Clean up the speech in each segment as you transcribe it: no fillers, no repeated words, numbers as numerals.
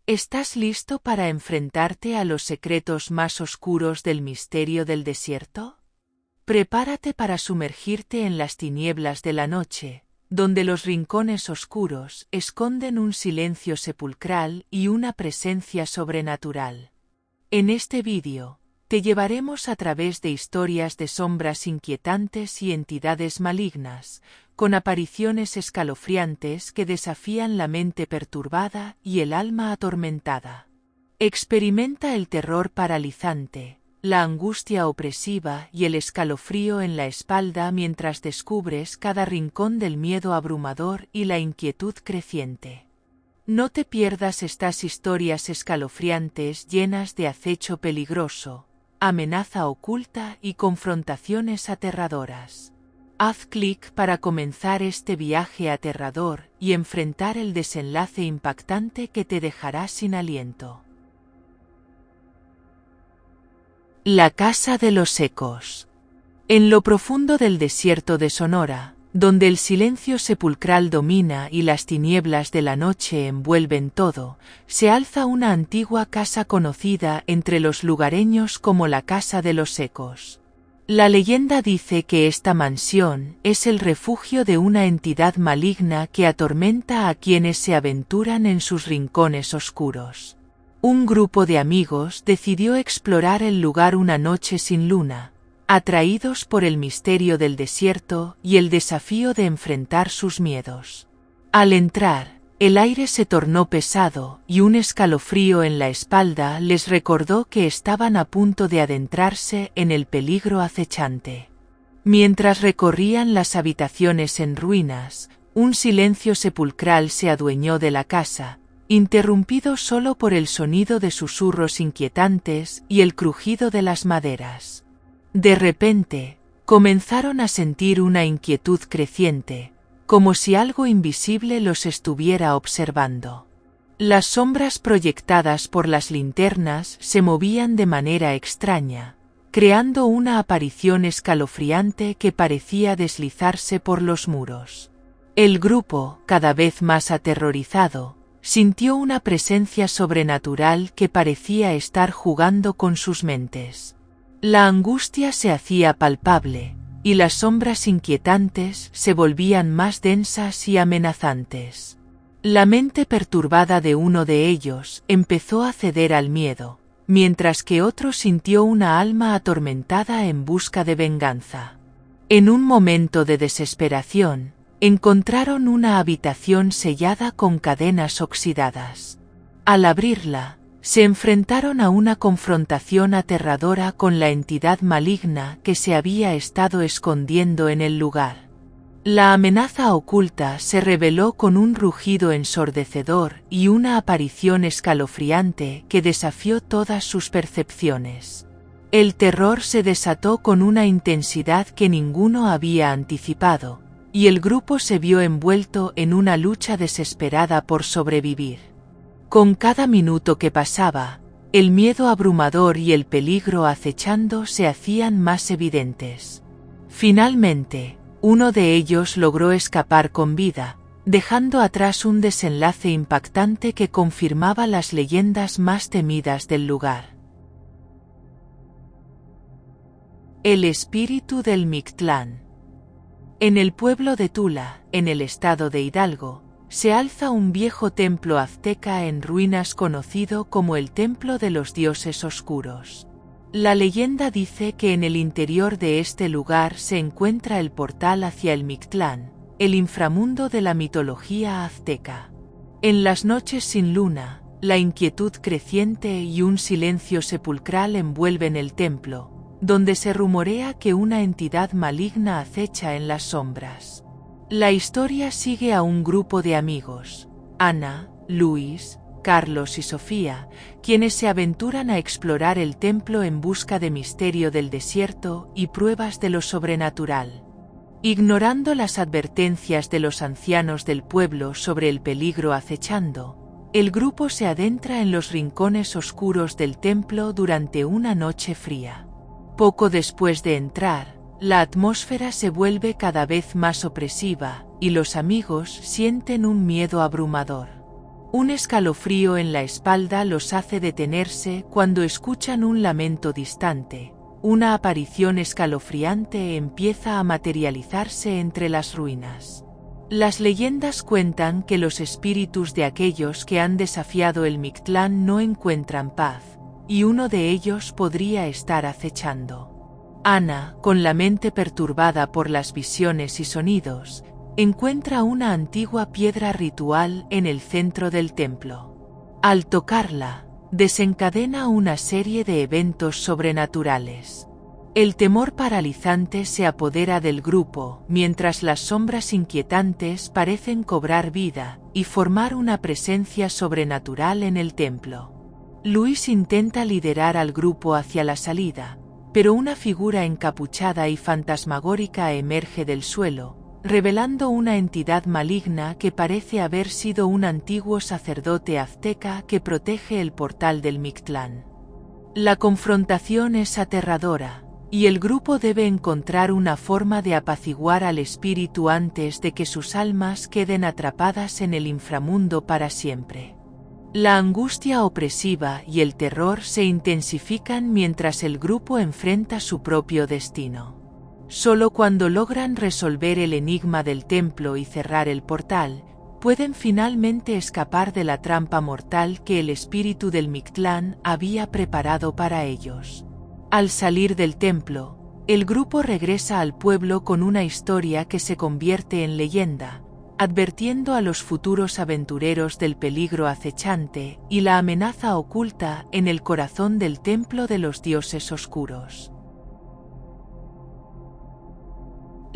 ¿Estás listo para enfrentarte a los secretos más oscuros del misterio del desierto? Prepárate para sumergirte en las tinieblas de la noche, donde los rincones oscuros esconden un silencio sepulcral y una presencia sobrenatural. En este vídeo, te llevaremos a través de historias de sombras inquietantes y entidades malignas, con apariciones escalofriantes que desafían la mente perturbada y el alma atormentada. Experimenta el terror paralizante, la angustia opresiva y el escalofrío en la espalda mientras descubres cada rincón del miedo abrumador y la inquietud creciente. No te pierdas estas historias escalofriantes llenas de acecho peligroso, amenaza oculta y confrontaciones aterradoras. Haz clic para comenzar este viaje aterrador y enfrentar el desenlace impactante que te dejará sin aliento. La Casa de los Ecos. En lo profundo del desierto de Sonora, donde el silencio sepulcral domina y las tinieblas de la noche envuelven todo, se alza una antigua casa conocida entre los lugareños como la Casa de los Ecos. La leyenda dice que esta mansión es el refugio de una entidad maligna que atormenta a quienes se aventuran en sus rincones oscuros. Un grupo de amigos decidió explorar el lugar una noche sin luna, atraídos por el misterio del desierto y el desafío de enfrentar sus miedos. Al entrar, el aire se tornó pesado y un escalofrío en la espalda les recordó que estaban a punto de adentrarse en el peligro acechante. Mientras recorrían las habitaciones en ruinas, un silencio sepulcral se adueñó de la casa, interrumpido solo por el sonido de susurros inquietantes y el crujido de las maderas. De repente, comenzaron a sentir una inquietud creciente, como si algo invisible los estuviera observando. Las sombras proyectadas por las linternas se movían de manera extraña, creando una aparición escalofriante que parecía deslizarse por los muros. El grupo, cada vez más aterrorizado, sintió una presencia sobrenatural que parecía estar jugando con sus mentes. La angustia se hacía palpable, y las sombras inquietantes se volvían más densas y amenazantes. La mente perturbada de uno de ellos empezó a ceder al miedo, mientras que otro sintió una alma atormentada en busca de venganza. En un momento de desesperación, encontraron una habitación sellada con cadenas oxidadas. Al abrirla, se enfrentaron a una confrontación aterradora con la entidad maligna que se había estado escondiendo en el lugar. La amenaza oculta se reveló con un rugido ensordecedor y una aparición escalofriante que desafió todas sus percepciones. El terror se desató con una intensidad que ninguno había anticipado, y el grupo se vio envuelto en una lucha desesperada por sobrevivir. Con cada minuto que pasaba, el miedo abrumador y el peligro acechando se hacían más evidentes. Finalmente, uno de ellos logró escapar con vida, dejando atrás un desenlace impactante que confirmaba las leyendas más temidas del lugar. El espíritu del Mictlán. En el pueblo de Tula, en el estado de Hidalgo, se alza un viejo templo azteca en ruinas conocido como el Templo de los Dioses Oscuros. La leyenda dice que en el interior de este lugar se encuentra el portal hacia el Mictlán, el inframundo de la mitología azteca. En las noches sin luna, la inquietud creciente y un silencio sepulcral envuelven el templo, donde se rumorea que una entidad maligna acecha en las sombras. La historia sigue a un grupo de amigos, Ana, Luis, Carlos y Sofía, quienes se aventuran a explorar el templo en busca de misterio del desierto y pruebas de lo sobrenatural. Ignorando las advertencias de los ancianos del pueblo sobre el peligro acechando, el grupo se adentra en los rincones oscuros del templo durante una noche fría. Poco después de entrar, la atmósfera se vuelve cada vez más opresiva, y los amigos sienten un miedo abrumador. Un escalofrío en la espalda los hace detenerse cuando escuchan un lamento distante. Una aparición escalofriante empieza a materializarse entre las ruinas. Las leyendas cuentan que los espíritus de aquellos que han desafiado el Mictlán no encuentran paz, y uno de ellos podría estar acechando. Ana, con la mente perturbada por las visiones y sonidos, encuentra una antigua piedra ritual en el centro del templo. Al tocarla, desencadena una serie de eventos sobrenaturales. El temor paralizante se apodera del grupo, mientras las sombras inquietantes parecen cobrar vida y formar una presencia sobrenatural en el templo. Luis intenta liderar al grupo hacia la salida, pero una figura encapuchada y fantasmagórica emerge del suelo, revelando una entidad maligna que parece haber sido un antiguo sacerdote azteca que protege el portal del Mictlán. La confrontación es aterradora, y el grupo debe encontrar una forma de apaciguar al espíritu antes de que sus almas queden atrapadas en el inframundo para siempre. La angustia opresiva y el terror se intensifican mientras el grupo enfrenta su propio destino. Solo cuando logran resolver el enigma del templo y cerrar el portal, pueden finalmente escapar de la trampa mortal que el espíritu del Mictlán había preparado para ellos. Al salir del templo, el grupo regresa al pueblo con una historia que se convierte en leyenda, advirtiendo a los futuros aventureros del peligro acechante y la amenaza oculta en el corazón del templo de los dioses oscuros.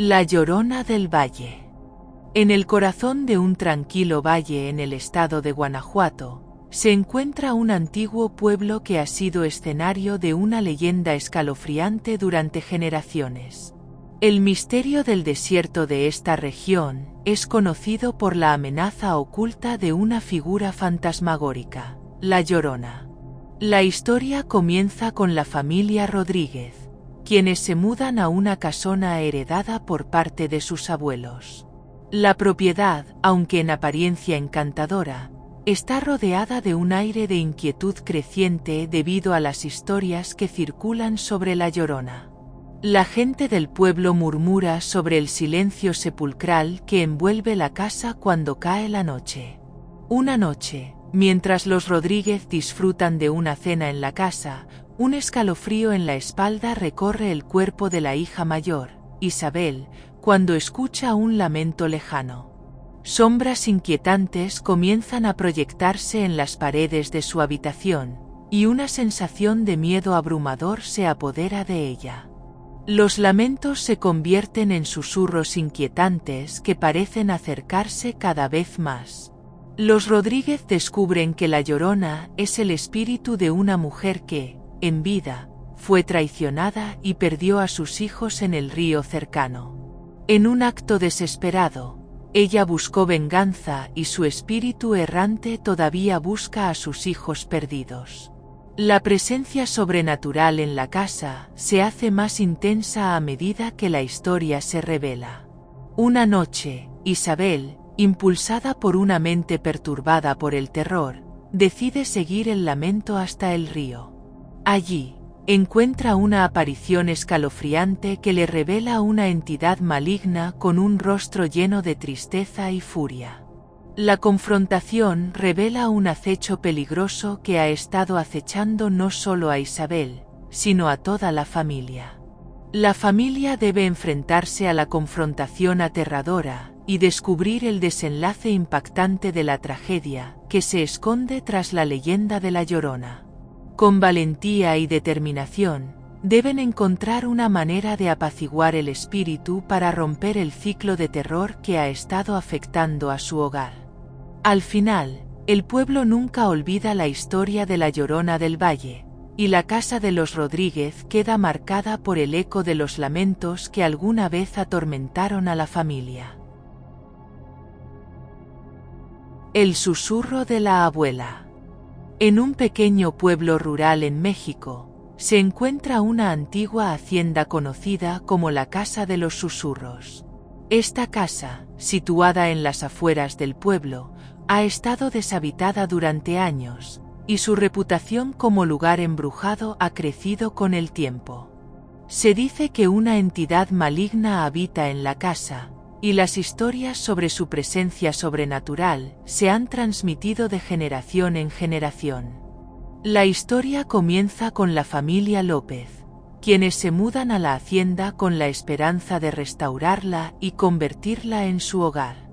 La Llorona del Valle. En el corazón de un tranquilo valle en el estado de Guanajuato, se encuentra un antiguo pueblo que ha sido escenario de una leyenda escalofriante durante generaciones. El misterio del desierto de esta región es conocido por la amenaza oculta de una figura fantasmagórica, la Llorona. La historia comienza con la familia Rodríguez, quienes se mudan a una casona heredada por parte de sus abuelos. La propiedad, aunque en apariencia encantadora, está rodeada de un aire de inquietud creciente debido a las historias que circulan sobre la Llorona. La gente del pueblo murmura sobre el silencio sepulcral que envuelve la casa cuando cae la noche. Una noche, mientras los Rodríguez disfrutan de una cena en la casa, un escalofrío en la espalda recorre el cuerpo de la hija mayor, Isabel, cuando escucha un lamento lejano. Sombras inquietantes comienzan a proyectarse en las paredes de su habitación, y una sensación de miedo abrumador se apodera de ella. Los lamentos se convierten en susurros inquietantes que parecen acercarse cada vez más. Los Rodríguez descubren que la Llorona es el espíritu de una mujer que, en vida, fue traicionada y perdió a sus hijos en el río cercano. En un acto desesperado, ella buscó venganza y su espíritu errante todavía busca a sus hijos perdidos. La presencia sobrenatural en la casa se hace más intensa a medida que la historia se revela. Una noche, Isabel, impulsada por una mente perturbada por el terror, decide seguir el lamento hasta el río. Allí, encuentra una aparición escalofriante que le revela una entidad maligna con un rostro lleno de tristeza y furia. La confrontación revela un acecho peligroso que ha estado acechando no solo a Isabel, sino a toda la familia. La familia debe enfrentarse a la confrontación aterradora y descubrir el desenlace impactante de la tragedia que se esconde tras la leyenda de la Llorona. Con valentía y determinación, deben encontrar una manera de apaciguar el espíritu para romper el ciclo de terror que ha estado afectando a su hogar. Al final, el pueblo nunca olvida la historia de la Llorona del Valle, y la casa de los Rodríguez queda marcada por el eco de los lamentos que alguna vez atormentaron a la familia. El susurro de la abuela. En un pequeño pueblo rural en México, se encuentra una antigua hacienda conocida como la Casa de los Susurros. Esta casa, situada en las afueras del pueblo, Ha estado deshabitada durante años, y su reputación como lugar embrujado ha crecido con el tiempo. Se dice que una entidad maligna habita en la casa, y las historias sobre su presencia sobrenatural se han transmitido de generación en generación. La historia comienza con la familia López, quienes se mudan a la hacienda con la esperanza de restaurarla y convertirla en su hogar.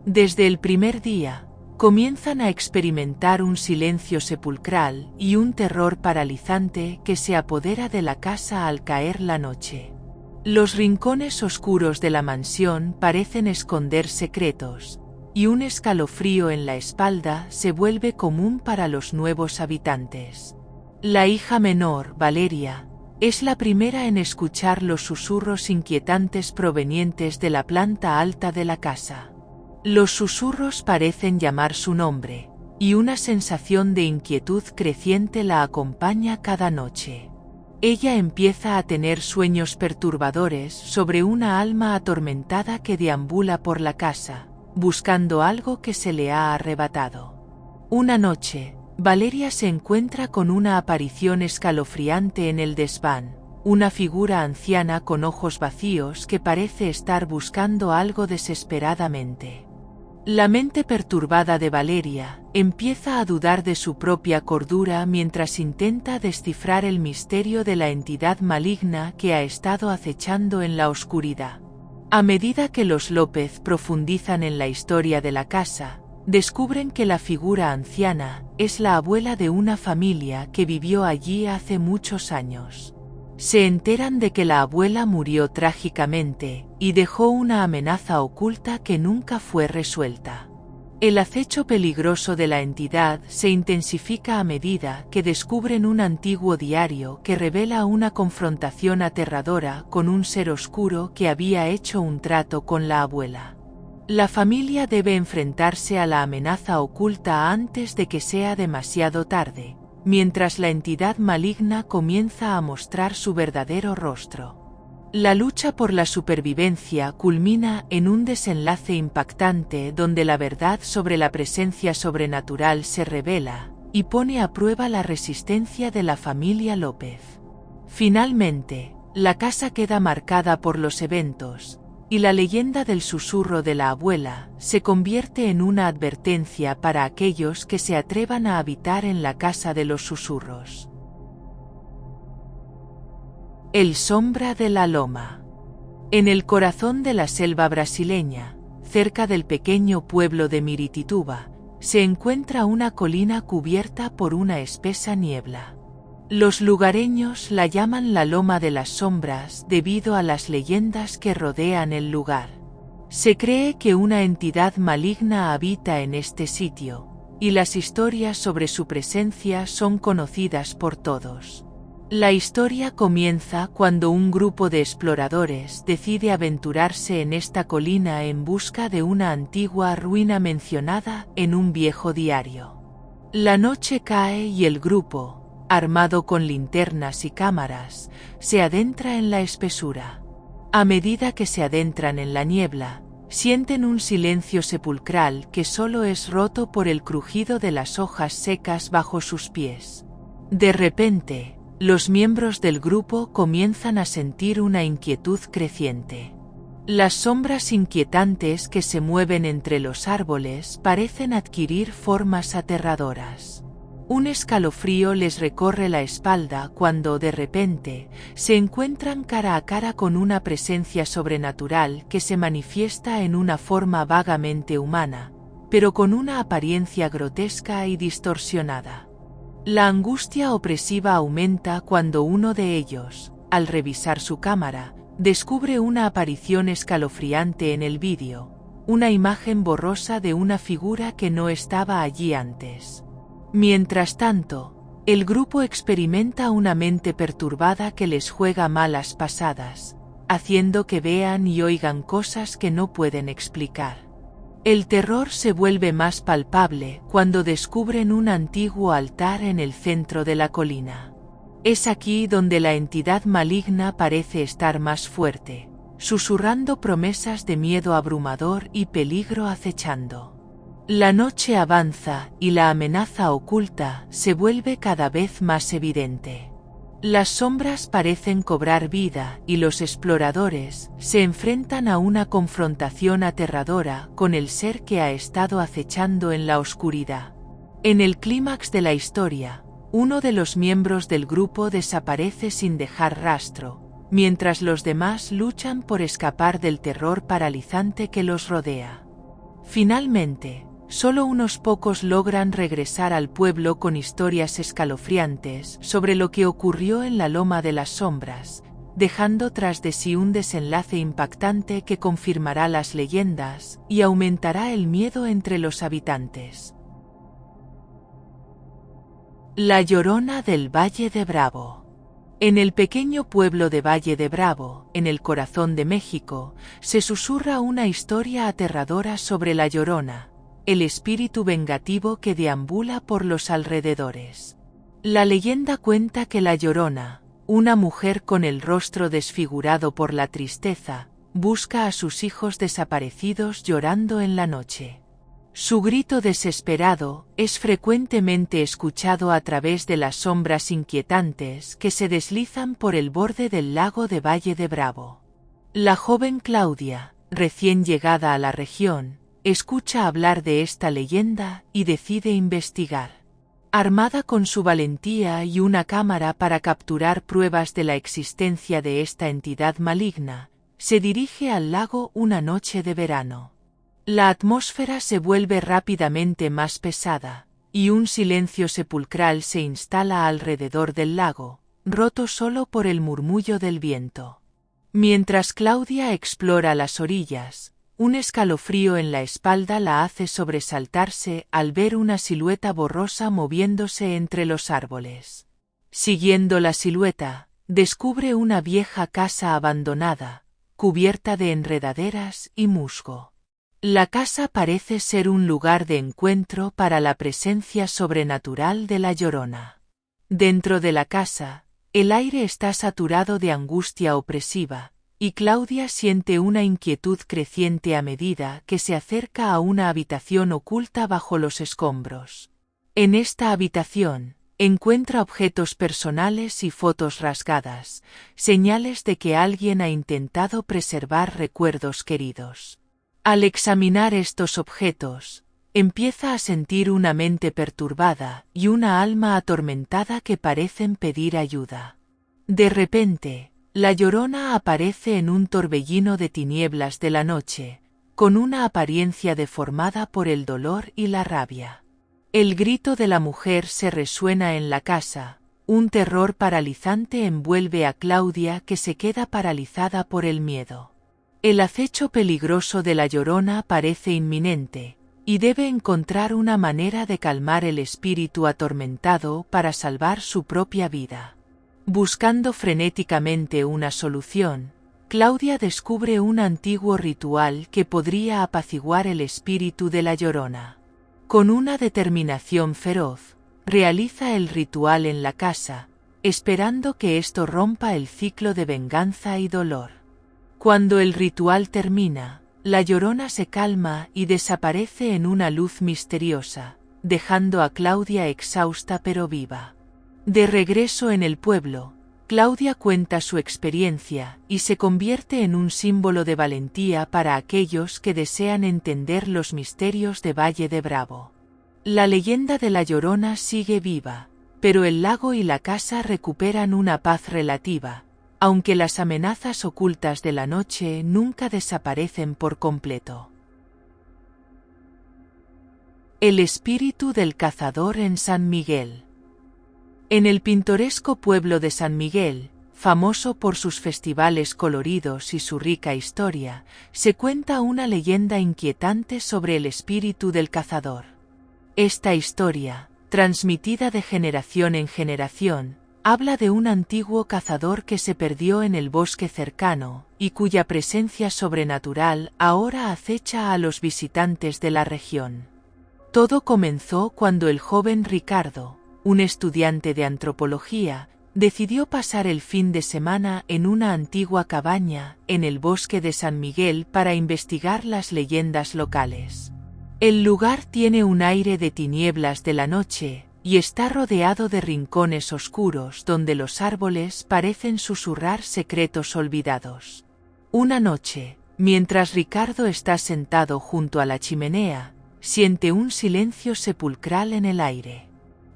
Desde el primer día, comienzan a experimentar un silencio sepulcral y un terror paralizante que se apodera de la casa al caer la noche. Los rincones oscuros de la mansión parecen esconder secretos, y un escalofrío en la espalda se vuelve común para los nuevos habitantes. La hija menor, Valeria, es la primera en escuchar los susurros inquietantes provenientes de la planta alta de la casa. Los susurros parecen llamar su nombre, y una sensación de inquietud creciente la acompaña cada noche. Ella empieza a tener sueños perturbadores sobre una alma atormentada que deambula por la casa, buscando algo que se le ha arrebatado. Una noche, Valeria se encuentra con una aparición escalofriante en el desván, una figura anciana con ojos vacíos que parece estar buscando algo desesperadamente. La mente perturbada de Valeria empieza a dudar de su propia cordura mientras intenta descifrar el misterio de la entidad maligna que ha estado acechando en la oscuridad. A medida que los López profundizan en la historia de la casa, descubren que la figura anciana es la abuela de una familia que vivió allí hace muchos años. Se enteran de que la abuela murió trágicamente y dejó una amenaza oculta que nunca fue resuelta. El acecho peligroso de la entidad se intensifica a medida que descubren un antiguo diario que revela una confrontación aterradora con un ser oscuro que había hecho un trato con la abuela. La familia debe enfrentarse a la amenaza oculta antes de que sea demasiado tarde, mientras la entidad maligna comienza a mostrar su verdadero rostro. La lucha por la supervivencia culmina en un desenlace impactante donde la verdad sobre la presencia sobrenatural se revela y pone a prueba la resistencia de la familia López. Finalmente, la casa queda marcada por los eventos, y la leyenda del susurro de la abuela se convierte en una advertencia para aquellos que se atrevan a habitar en la casa de los susurros. El Sombra de la Loma. En el corazón de la selva brasileña, cerca del pequeño pueblo de Miritituba, se encuentra una colina cubierta por una espesa niebla. Los lugareños la llaman la Loma de las Sombras debido a las leyendas que rodean el lugar. Se cree que una entidad maligna habita en este sitio, y las historias sobre su presencia son conocidas por todos. La historia comienza cuando un grupo de exploradores decide aventurarse en esta colina en busca de una antigua ruina mencionada en un viejo diario. La noche cae y el grupo, armado con linternas y cámaras, se adentra en la espesura. A medida que se adentran en la niebla, sienten un silencio sepulcral que solo es roto por el crujido de las hojas secas bajo sus pies. De repente, los miembros del grupo comienzan a sentir una inquietud creciente. Las sombras inquietantes que se mueven entre los árboles parecen adquirir formas aterradoras. Un escalofrío les recorre la espalda cuando, de repente, se encuentran cara a cara con una presencia sobrenatural que se manifiesta en una forma vagamente humana, pero con una apariencia grotesca y distorsionada. La angustia opresiva aumenta cuando uno de ellos, al revisar su cámara, descubre una aparición escalofriante en el vídeo, una imagen borrosa de una figura que no estaba allí antes. Mientras tanto, el grupo experimenta una mente perturbada que les juega malas pasadas, haciendo que vean y oigan cosas que no pueden explicar. El terror se vuelve más palpable cuando descubren un antiguo altar en el centro de la colina. Es aquí donde la entidad maligna parece estar más fuerte, susurrando promesas de miedo abrumador y peligro acechando. La noche avanza y la amenaza oculta se vuelve cada vez más evidente. Las sombras parecen cobrar vida y los exploradores se enfrentan a una confrontación aterradora con el ser que ha estado acechando en la oscuridad. En el clímax de la historia, uno de los miembros del grupo desaparece sin dejar rastro, mientras los demás luchan por escapar del terror paralizante que los rodea. Finalmente, solo unos pocos logran regresar al pueblo con historias escalofriantes sobre lo que ocurrió en la Loma de las Sombras, dejando tras de sí un desenlace impactante que confirmará las leyendas y aumentará el miedo entre los habitantes. La Llorona del Valle de Bravo. En el pequeño pueblo de Valle de Bravo, en el corazón de México, se susurra una historia aterradora sobre la Llorona, el espíritu vengativo que deambula por los alrededores. La leyenda cuenta que la Llorona, una mujer con el rostro desfigurado por la tristeza, busca a sus hijos desaparecidos llorando en la noche. Su grito desesperado es frecuentemente escuchado a través de las sombras inquietantes que se deslizan por el borde del lago de Valle de Bravo. La joven Claudia, recién llegada a la región, escucha hablar de esta leyenda y decide investigar. Armada con su valentía y una cámara para capturar pruebas de la existencia de esta entidad maligna, se dirige al lago una noche de verano. La atmósfera se vuelve rápidamente más pesada, y un silencio sepulcral se instala alrededor del lago, roto solo por el murmullo del viento. Mientras Claudia explora las orillas, un escalofrío en la espalda la hace sobresaltarse al ver una silueta borrosa moviéndose entre los árboles. Siguiendo la silueta, descubre una vieja casa abandonada, cubierta de enredaderas y musgo. La casa parece ser un lugar de encuentro para la presencia sobrenatural de la Llorona. Dentro de la casa, el aire está saturado de angustia opresiva, y Claudia siente una inquietud creciente a medida que se acerca a una habitación oculta bajo los escombros. En esta habitación, encuentra objetos personales y fotos rasgadas, señales de que alguien ha intentado preservar recuerdos queridos. Al examinar estos objetos, empieza a sentir una mente perturbada y una alma atormentada que parecen pedir ayuda. De repente, la Llorona aparece en un torbellino de tinieblas de la noche, con una apariencia deformada por el dolor y la rabia. El grito de la mujer se resuena en la casa, un terror paralizante envuelve a Claudia que se queda paralizada por el miedo. El acecho peligroso de la Llorona parece inminente, y debe encontrar una manera de calmar el espíritu atormentado para salvar su propia vida. Buscando frenéticamente una solución, Claudia descubre un antiguo ritual que podría apaciguar el espíritu de la Llorona. Con una determinación feroz, realiza el ritual en la casa, esperando que esto rompa el ciclo de venganza y dolor. Cuando el ritual termina, la Llorona se calma y desaparece en una luz misteriosa, dejando a Claudia exhausta pero viva. De regreso en el pueblo, Claudia cuenta su experiencia y se convierte en un símbolo de valentía para aquellos que desean entender los misterios de Valle de Bravo. La leyenda de la Llorona sigue viva, pero el lago y la casa recuperan una paz relativa, aunque las amenazas ocultas de la noche nunca desaparecen por completo. El espíritu del cazador en San Miguel. En el pintoresco pueblo de San Miguel, famoso por sus festivales coloridos y su rica historia, se cuenta una leyenda inquietante sobre el espíritu del cazador. Esta historia, transmitida de generación en generación, habla de un antiguo cazador que se perdió en el bosque cercano y cuya presencia sobrenatural ahora acecha a los visitantes de la región. Todo comenzó cuando el joven Ricardo, un estudiante de antropología, decidió pasar el fin de semana en una antigua cabaña en el bosque de San Miguel para investigar las leyendas locales. El lugar tiene un aire de tinieblas de la noche, y está rodeado de rincones oscuros donde los árboles parecen susurrar secretos olvidados. Una noche, mientras Ricardo está sentado junto a la chimenea, siente un silencio sepulcral en el aire.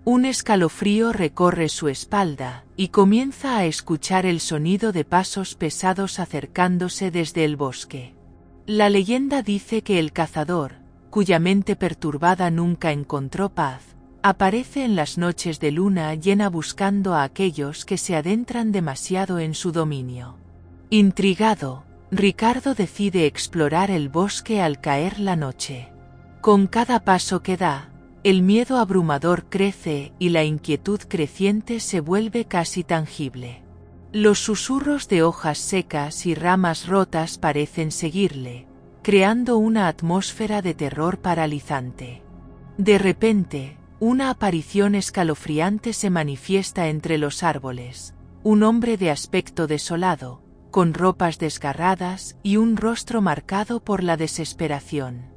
Un escalofrío recorre su espalda, y comienza a escuchar el sonido de pasos pesados acercándose desde el bosque. La leyenda dice que el cazador, cuya mente perturbada nunca encontró paz, aparece en las noches de luna llena buscando a aquellos que se adentran demasiado en su dominio. Intrigado, Ricardo decide explorar el bosque al caer la noche. Con cada paso que da, el miedo abrumador crece y la inquietud creciente se vuelve casi tangible. Los susurros de hojas secas y ramas rotas parecen seguirle, creando una atmósfera de terror paralizante. De repente, una aparición escalofriante se manifiesta entre los árboles, un hombre de aspecto desolado, con ropas desgarradas y un rostro marcado por la desesperación.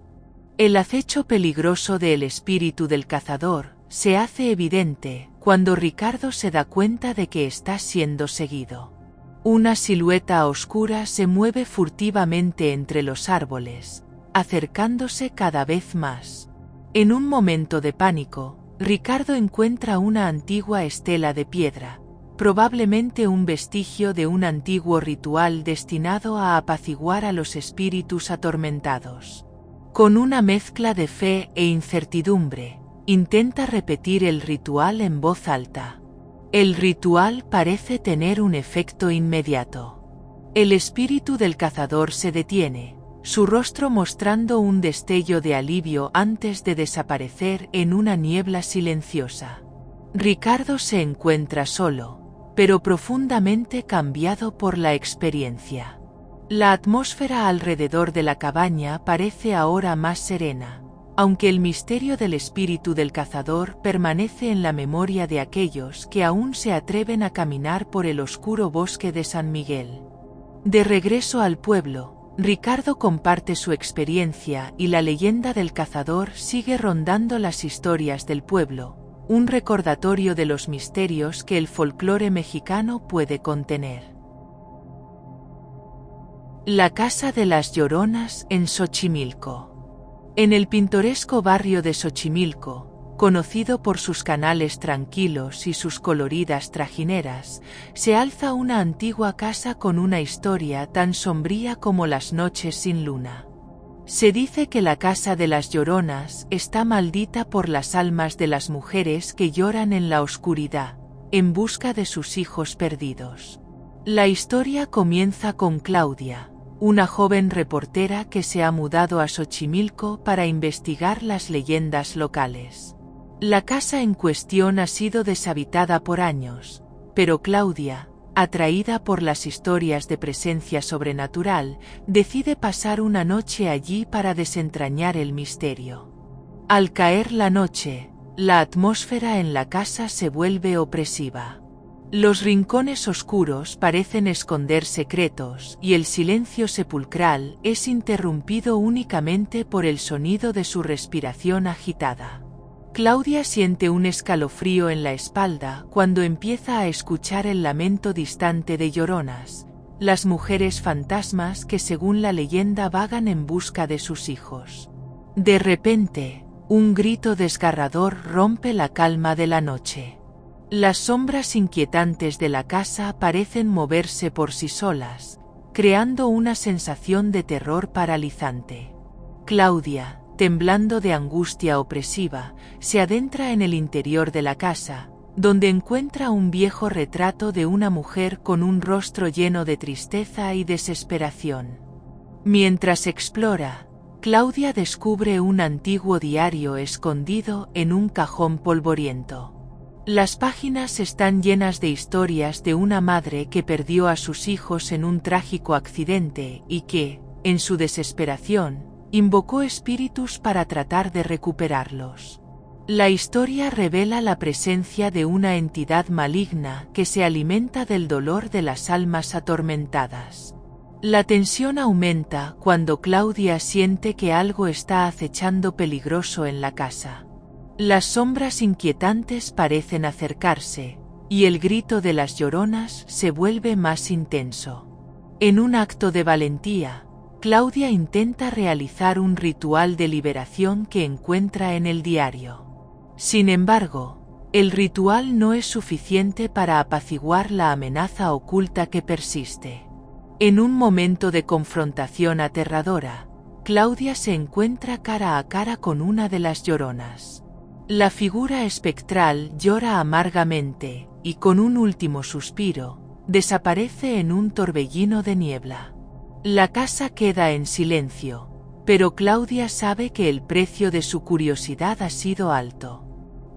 El acecho peligroso del espíritu del cazador se hace evidente cuando Ricardo se da cuenta de que está siendo seguido. Una silueta oscura se mueve furtivamente entre los árboles, acercándose cada vez más. En un momento de pánico, Ricardo encuentra una antigua estela de piedra, probablemente un vestigio de un antiguo ritual destinado a apaciguar a los espíritus atormentados. Con una mezcla de fe e incertidumbre, intenta repetir el ritual en voz alta. El ritual parece tener un efecto inmediato. El espíritu del cazador se detiene, su rostro mostrando un destello de alivio antes de desaparecer en una niebla silenciosa. Ricardo se encuentra solo, pero profundamente cambiado por la experiencia. La atmósfera alrededor de la cabaña parece ahora más serena, aunque el misterio del espíritu del cazador permanece en la memoria de aquellos que aún se atreven a caminar por el oscuro bosque de San Miguel. De regreso al pueblo, Ricardo comparte su experiencia y la leyenda del cazador sigue rondando las historias del pueblo, un recordatorio de los misterios que el folclore mexicano puede contener. La Casa de las Lloronas en Xochimilco. En el pintoresco barrio de Xochimilco, conocido por sus canales tranquilos y sus coloridas trajineras, se alza una antigua casa con una historia tan sombría como las noches sin luna. Se dice que la Casa de las Lloronas está maldita por las almas de las mujeres que lloran en la oscuridad, en busca de sus hijos perdidos. La historia comienza con Claudia, una joven reportera que se ha mudado a Xochimilco para investigar las leyendas locales. La casa en cuestión ha sido deshabitada por años, pero Claudia, atraída por las historias de presencia sobrenatural, decide pasar una noche allí para desentrañar el misterio. Al caer la noche, la atmósfera en la casa se vuelve opresiva. Los rincones oscuros parecen esconder secretos y el silencio sepulcral es interrumpido únicamente por el sonido de su respiración agitada. Claudia siente un escalofrío en la espalda cuando empieza a escuchar el lamento distante de lloronas, las mujeres fantasmas que según la leyenda vagan en busca de sus hijos. De repente, un grito desgarrador rompe la calma de la noche. Las sombras inquietantes de la casa parecen moverse por sí solas, creando una sensación de terror paralizante. Claudia, temblando de angustia opresiva, se adentra en el interior de la casa, donde encuentra un viejo retrato de una mujer con un rostro lleno de tristeza y desesperación. Mientras explora, Claudia descubre un antiguo diario escondido en un cajón polvoriento. Las páginas están llenas de historias de una madre que perdió a sus hijos en un trágico accidente y que, en su desesperación, invocó espíritus para tratar de recuperarlos. La historia revela la presencia de una entidad maligna que se alimenta del dolor de las almas atormentadas. La tensión aumenta cuando Claudia siente que algo está acechando peligroso en la casa. Las sombras inquietantes parecen acercarse, y el grito de las lloronas se vuelve más intenso. En un acto de valentía, Claudia intenta realizar un ritual de liberación que encuentra en el diario. Sin embargo, el ritual no es suficiente para apaciguar la amenaza oculta que persiste. En un momento de confrontación aterradora, Claudia se encuentra cara a cara con una de las lloronas. La figura espectral llora amargamente y, con un último suspiro, desaparece en un torbellino de niebla. La casa queda en silencio, pero Claudia sabe que el precio de su curiosidad ha sido alto.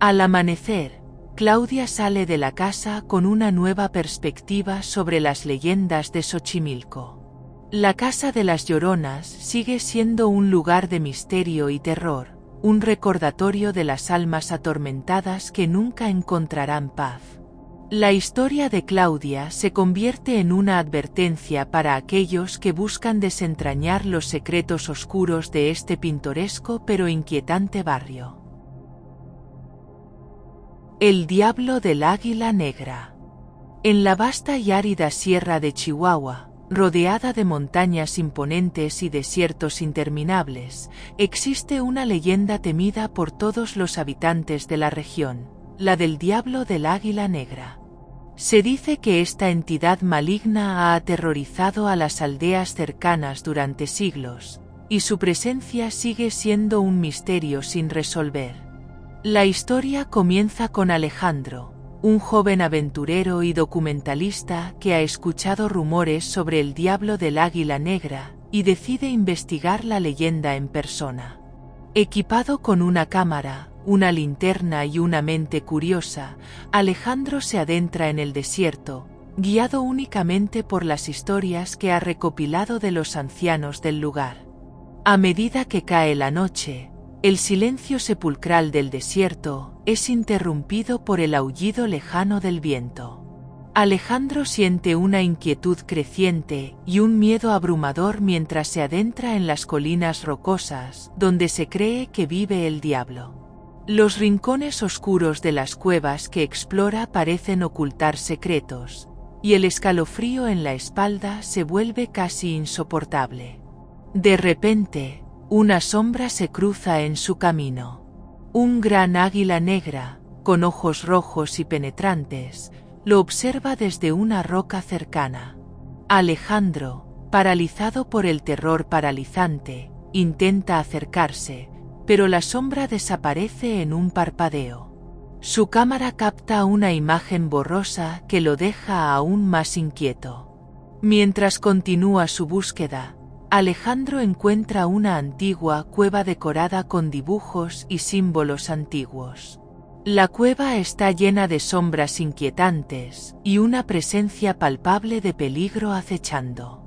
Al amanecer, Claudia sale de la casa con una nueva perspectiva sobre las leyendas de Xochimilco. La casa de las lloronas sigue siendo un lugar de misterio y terror, un recordatorio de las almas atormentadas que nunca encontrarán paz. La historia de Claudia se convierte en una advertencia para aquellos que buscan desentrañar los secretos oscuros de este pintoresco pero inquietante barrio. El diablo del Águila Negra. En la vasta y árida sierra de Chihuahua, rodeada de montañas imponentes y desiertos interminables, existe una leyenda temida por todos los habitantes de la región, la del diablo del Águila Negra. Se dice que esta entidad maligna ha aterrorizado a las aldeas cercanas durante siglos, y su presencia sigue siendo un misterio sin resolver. La historia comienza con Alejandro, un joven aventurero y documentalista que ha escuchado rumores sobre el diablo del Águila Negra y decide investigar la leyenda en persona. Equipado con una cámara, una linterna y una mente curiosa, Alejandro se adentra en el desierto, guiado únicamente por las historias que ha recopilado de los ancianos del lugar. A medida que cae la noche, el silencio sepulcral del desierto es interrumpido por el aullido lejano del viento. Alejandro siente una inquietud creciente y un miedo abrumador mientras se adentra en las colinas rocosas donde se cree que vive el diablo. Los rincones oscuros de las cuevas que explora parecen ocultar secretos, y el escalofrío en la espalda se vuelve casi insoportable. De repente, una sombra se cruza en su camino. Un gran águila negra, con ojos rojos y penetrantes, lo observa desde una roca cercana. Alejandro, paralizado por el terror paralizante, intenta acercarse, pero la sombra desaparece en un parpadeo. Su cámara capta una imagen borrosa que lo deja aún más inquieto. Mientras continúa su búsqueda, Alejandro encuentra una antigua cueva decorada con dibujos y símbolos antiguos. La cueva está llena de sombras inquietantes y una presencia palpable de peligro acechando.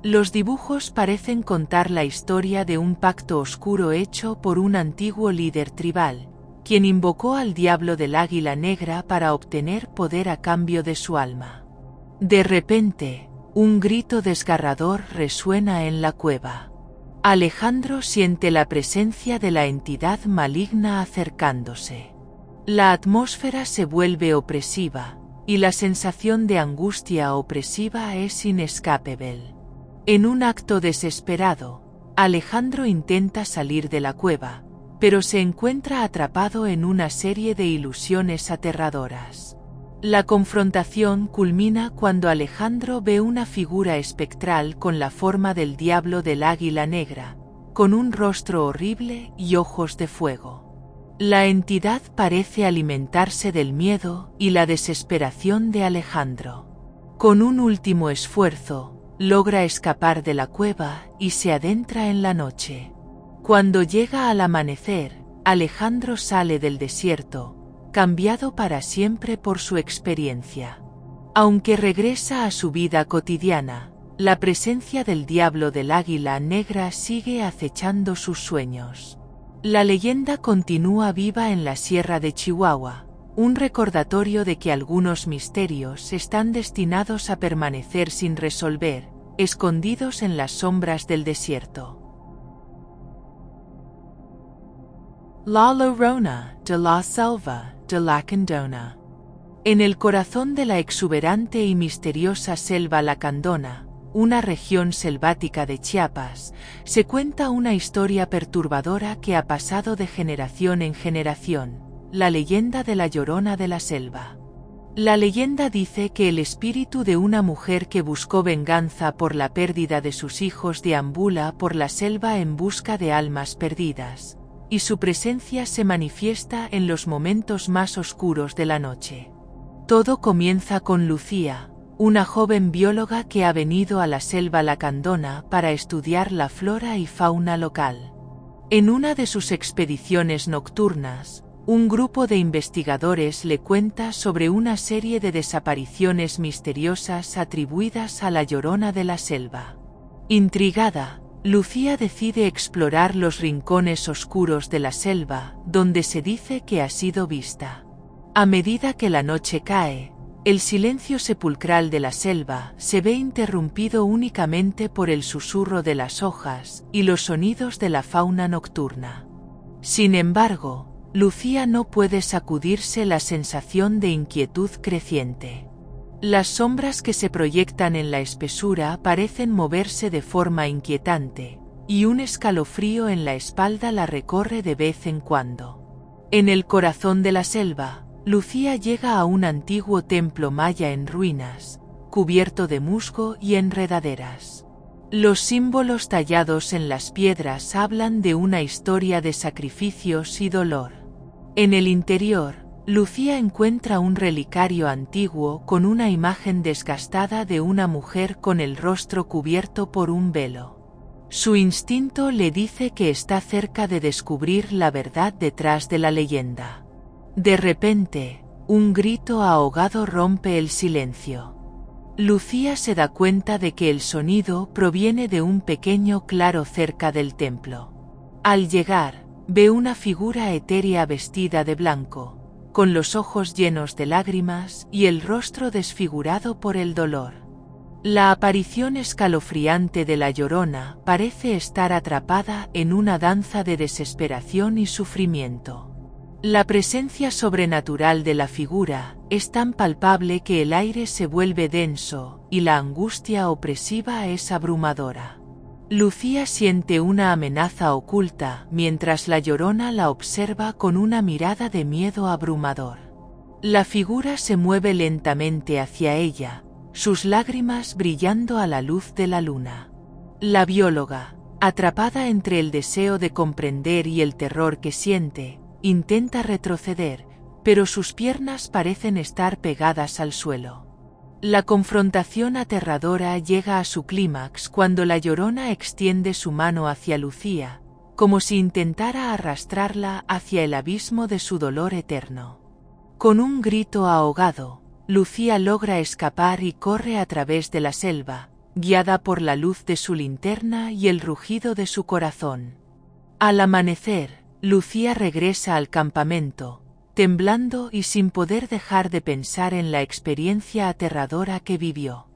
Los dibujos parecen contar la historia de un pacto oscuro hecho por un antiguo líder tribal, quien invocó al diablo del Águila Negra para obtener poder a cambio de su alma. De repente, un grito desgarrador resuena en la cueva. Alejandro siente la presencia de la entidad maligna acercándose. La atmósfera se vuelve opresiva, y la sensación de angustia opresiva es inescapable. En un acto desesperado, Alejandro intenta salir de la cueva, pero se encuentra atrapado en una serie de ilusiones aterradoras. La confrontación culmina cuando Alejandro ve una figura espectral con la forma del diablo del Águila Negra, con un rostro horrible y ojos de fuego. La entidad parece alimentarse del miedo y la desesperación de Alejandro. Con un último esfuerzo, logra escapar de la cueva y se adentra en la noche. Cuando llega al amanecer, Alejandro sale del desierto, cambiado para siempre por su experiencia. Aunque regresa a su vida cotidiana, la presencia del diablo del Águila Negra sigue acechando sus sueños. La leyenda continúa viva en la sierra de Chihuahua, un recordatorio de que algunos misterios están destinados a permanecer sin resolver, escondidos en las sombras del desierto. La Llorona de la Selva de Lacandona. En el corazón de la exuberante y misteriosa selva lacandona, una región selvática de Chiapas, se cuenta una historia perturbadora que ha pasado de generación en generación, la leyenda de la Llorona de la Selva. La leyenda dice que el espíritu de una mujer que buscó venganza por la pérdida de sus hijos deambula por la selva en busca de almas perdidas, y su presencia se manifiesta en los momentos más oscuros de la noche. Todo comienza con Lucía, una joven bióloga que ha venido a la selva lacandona para estudiar la flora y fauna local. En una de sus expediciones nocturnas, un grupo de investigadores le cuenta sobre una serie de desapariciones misteriosas atribuidas a la Llorona de la Selva. Intrigada, Lucía decide explorar los rincones oscuros de la selva, donde se dice que ha sido vista. A medida que la noche cae, el silencio sepulcral de la selva se ve interrumpido únicamente por el susurro de las hojas y los sonidos de la fauna nocturna. Sin embargo, Lucía no puede sacudirse la sensación de inquietud creciente. Las sombras que se proyectan en la espesura parecen moverse de forma inquietante, y un escalofrío en la espalda la recorre de vez en cuando. En el corazón de la selva, Lucía llega a un antiguo templo maya en ruinas, cubierto de musgo y enredaderas. Los símbolos tallados en las piedras hablan de una historia de sacrificios y dolor. En el interior, Lucía encuentra un relicario antiguo con una imagen desgastada de una mujer con el rostro cubierto por un velo. Su instinto le dice que está cerca de descubrir la verdad detrás de la leyenda. De repente, un grito ahogado rompe el silencio. Lucía se da cuenta de que el sonido proviene de un pequeño claro cerca del templo. Al llegar, ve una figura etérea vestida de blanco, con los ojos llenos de lágrimas y el rostro desfigurado por el dolor. La aparición escalofriante de la Llorona parece estar atrapada en una danza de desesperación y sufrimiento. La presencia sobrenatural de la figura es tan palpable que el aire se vuelve denso y la angustia opresiva es abrumadora. Lucía siente una amenaza oculta mientras la Llorona la observa con una mirada de miedo abrumador. La figura se mueve lentamente hacia ella, sus lágrimas brillando a la luz de la luna. La bióloga, atrapada entre el deseo de comprender y el terror que siente, intenta retroceder, pero sus piernas parecen estar pegadas al suelo. La confrontación aterradora llega a su clímax cuando la Llorona extiende su mano hacia Lucía, como si intentara arrastrarla hacia el abismo de su dolor eterno. Con un grito ahogado, Lucía logra escapar y corre a través de la selva, guiada por la luz de su linterna y el rugido de su corazón. Al amanecer, Lucía regresa al campamento, temblando y sin poder dejar de pensar en la experiencia aterradora que vivió.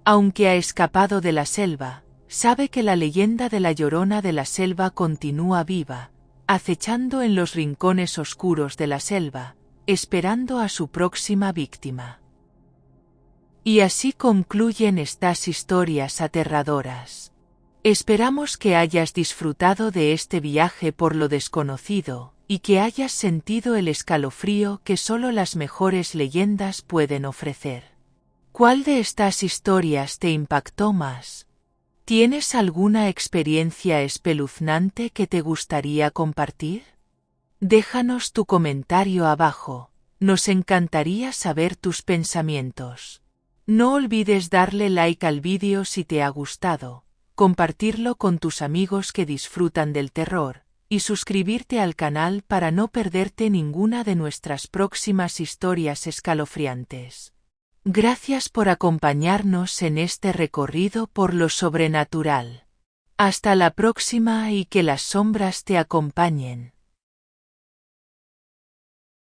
Aunque ha escapado de la selva, sabe que la leyenda de la Llorona de la Selva continúa viva, acechando en los rincones oscuros de la selva, esperando a su próxima víctima. Y así concluyen estas historias aterradoras. Esperamos que hayas disfrutado de este viaje por lo desconocido, y que hayas sentido el escalofrío que solo las mejores leyendas pueden ofrecer. ¿Cuál de estas historias te impactó más? ¿Tienes alguna experiencia espeluznante que te gustaría compartir? Déjanos tu comentario abajo, nos encantaría saber tus pensamientos. No olvides darle like al vídeo si te ha gustado, compartirlo con tus amigos que disfrutan del terror, y suscribirte al canal para no perderte ninguna de nuestras próximas historias escalofriantes. Gracias por acompañarnos en este recorrido por lo sobrenatural. Hasta la próxima y que las sombras te acompañen.